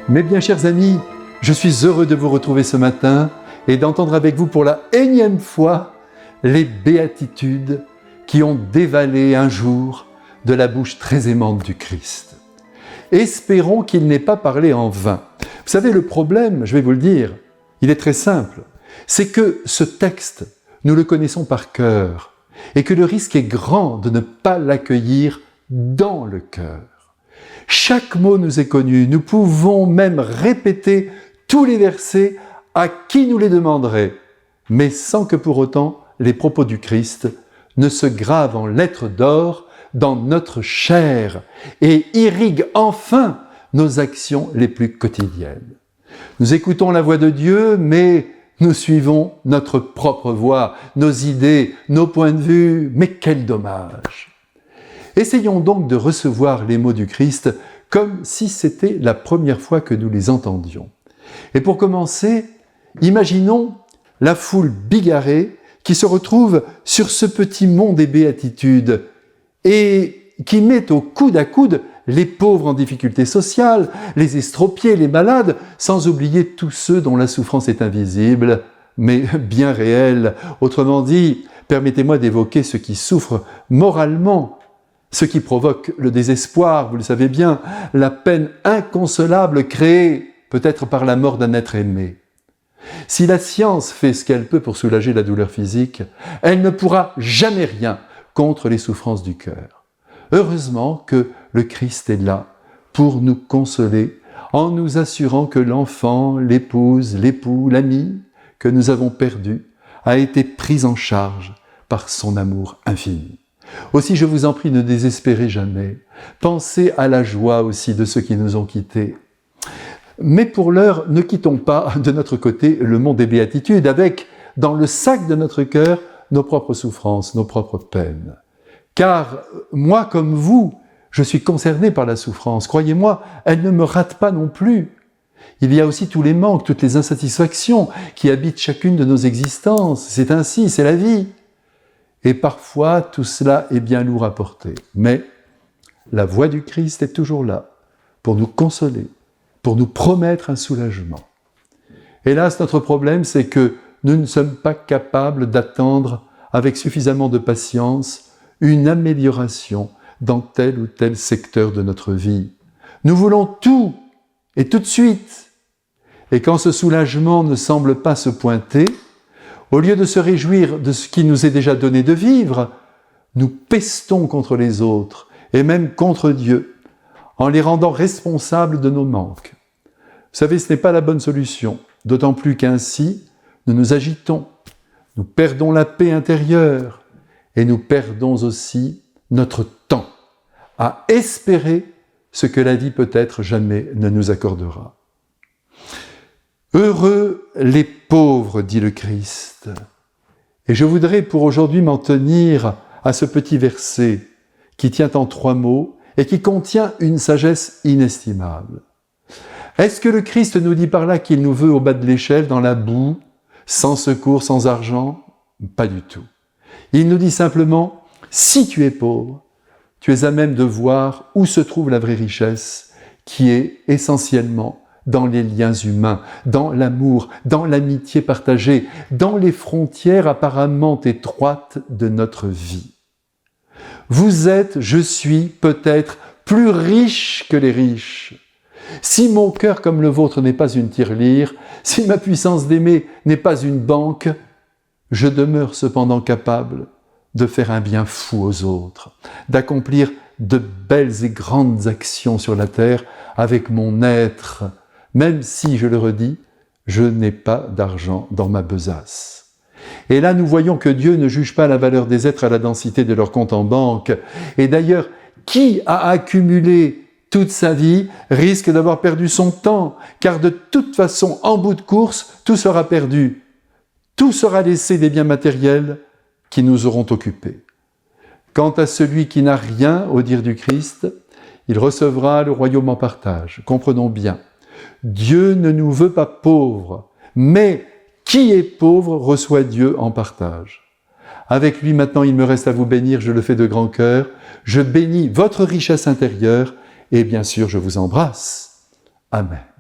Mes bien chers amis, je suis heureux de vous retrouver ce matin et d'entendre avec vous pour la énième fois les béatitudes qui ont dévalé un jour de la bouche très aimante du Christ. Espérons qu'il n'ait pas parlé en vain. Vous savez, le problème, je vais vous le dire, il est très simple, c'est que ce texte, nous le connaissons par cœur et que le risque est grand de ne pas l'accueillir dans le cœur. Chaque mot nous est connu, nous pouvons même répéter tous les versets à qui nous les demanderait, mais sans que pour autant les propos du Christ ne se gravent en lettres d'or dans notre chair et irriguent enfin nos actions les plus quotidiennes. Nous écoutons la voix de Dieu, mais nous suivons notre propre voix, nos idées, nos points de vue, mais quel dommage! Essayons donc de recevoir les mots du Christ comme si c'était la première fois que nous les entendions. Et pour commencer, imaginons la foule bigarrée qui se retrouve sur ce petit mont des béatitudes et qui met au coude à coude les pauvres en difficulté sociale, les estropiés, les malades, sans oublier tous ceux dont la souffrance est invisible, mais bien réelle. Autrement dit, permettez-moi d'évoquer ceux qui souffrent moralement, ce qui provoque le désespoir, vous le savez bien, la peine inconsolable créée peut-être par la mort d'un être aimé. Si la science fait ce qu'elle peut pour soulager la douleur physique, elle ne pourra jamais rien contre les souffrances du cœur. Heureusement que le Christ est là pour nous consoler en nous assurant que l'enfant, l'épouse, l'époux, l'ami que nous avons perdu a été pris en charge par son amour infini. Aussi, je vous en prie, ne désespérez jamais. Pensez à la joie aussi de ceux qui nous ont quittés. Mais pour l'heure, ne quittons pas de notre côté le mont des béatitudes avec, dans le sac de notre cœur, nos propres souffrances, nos propres peines. Car moi, comme vous, je suis concerné par la souffrance. Croyez-moi, elle ne me rate pas non plus. Il y a aussi tous les manques, toutes les insatisfactions qui habitent chacune de nos existences. C'est ainsi, c'est la vie. Et parfois, tout cela est bien lourd à porter. Mais la voix du Christ est toujours là pour nous consoler, pour nous promettre un soulagement. Hélas, notre problème, c'est que nous ne sommes pas capables d'attendre avec suffisamment de patience une amélioration dans tel ou tel secteur de notre vie. Nous voulons tout et tout de suite. Et quand ce soulagement ne semble pas se pointer, au lieu de se réjouir de ce qui nous est déjà donné de vivre, nous pestons contre les autres et même contre Dieu, en les rendant responsables de nos manques. Vous savez, ce n'est pas la bonne solution, d'autant plus qu'ainsi, nous nous agitons, nous perdons la paix intérieure et nous perdons aussi notre temps à espérer ce que la vie peut-être jamais ne nous accordera. Heureux les pauvres, dit le Christ. Et je voudrais pour aujourd'hui m'en tenir à ce petit verset qui tient en 3 mots et qui contient une sagesse inestimable. Est-ce que le Christ nous dit par là qu'il nous veut au bas de l'échelle, dans la boue, sans secours, sans argent? Pas du tout. Il nous dit simplement, si tu es pauvre, tu es à même de voir où se trouve la vraie richesse, qui est essentiellement dans les liens humains, dans l'amour, dans l'amitié partagée, dans les frontières apparemment étroites de notre vie. Vous êtes, je suis, peut-être, plus riche que les riches. Si mon cœur comme le vôtre n'est pas une tirelire, si ma puissance d'aimer n'est pas une banque, je demeure cependant capable de faire un bien fou aux autres, d'accomplir de belles et grandes actions sur la terre avec mon être, même si, je le redis, je n'ai pas d'argent dans ma besace. Et là, nous voyons que Dieu ne juge pas la valeur des êtres à la densité de leur compte en banque. Et d'ailleurs, qui a accumulé toute sa vie risque d'avoir perdu son temps, car de toute façon, en bout de course, tout sera perdu. Tout sera laissé des biens matériels qui nous auront occupés. Quant à celui qui n'a rien, au dire du Christ, il recevra le royaume en partage. Comprenons bien. Dieu ne nous veut pas pauvres, mais qui est pauvre reçoit Dieu en partage. Avec lui, maintenant, il me reste à vous bénir, je le fais de grand cœur. Je bénis votre richesse intérieure et bien sûr, je vous embrasse. Amen.